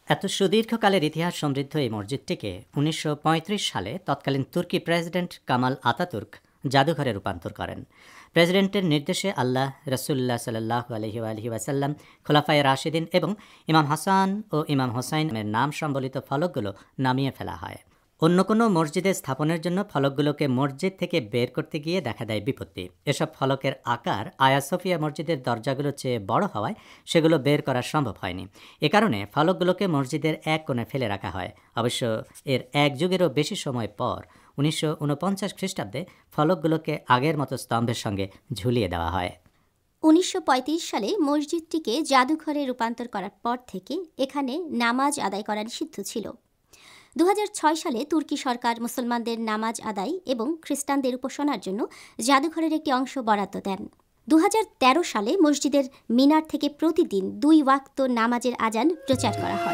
এত সুদীর্ঘকালের ইতিহাস সমৃদ্ধ এই মসজিদটিকে ১৯৩৫ সালে তৎকালীন তুর্কি প্রেসিডেন্ট কামাল আতাতুর্ক জাদুঘরে রূপান্তর করেন। প্রেসিডেন্টের নির্দেশে আল্লাহ, রাসূলুল্লাহ সাল্লাল্লাহু আলাইহি ওয়াসাল্লাম, খোলাফায়ে রাশিদিন এবং ইমাম হাসান ও ইমাম হোসাইনের নাম সম্বলিত ফলকগুলো নামিয়ে ফেলা হয়। অন্য কোনো মসজিদে স্থাপনের জন্য ফলকগুলোকে মসজিদ থেকে বের করতে গিয়ে দেখা দেয় বিপত্তি। এসব ফলকের আকার আয়া সোফিয়া মসজিদের দরজাগুলোর চেয়ে বড় হওয়ায় সেগুলো বের করা সম্ভব হয়নি। এ কারণে ফলকগুলোকে মসজিদের এক কোণে ফেলে রাখা হয়। অবশ্য এর এক যুগেরও বেশি সময় পর ১৯৪৯ খ্রিস্টাব্দে ফলকগুলোকে আগের মতো স্তম্ভের সঙ্গে ঝুলিয়ে দেওয়া হয়। ১৯৩৫ সালে মসজিদটিকে জাদুঘরে রূপান্তর করার পর থেকে এখানে নামাজ আদায় করা নিষিদ্ধ ছিল। ২০০৬ সালে তুর্কি সরকার মুসলমানদের নামাজ আদায় এবং খ্রিস্টানদের উপাসনার জন্য জাদুঘরের একটি অংশ বরাদ্দ দেন। ২০১৩ সালে মসজিদের মিনার থেকে প্রতিদিন ২ ওয়াক্ত নামাজের আজান প্রচার করা হয়।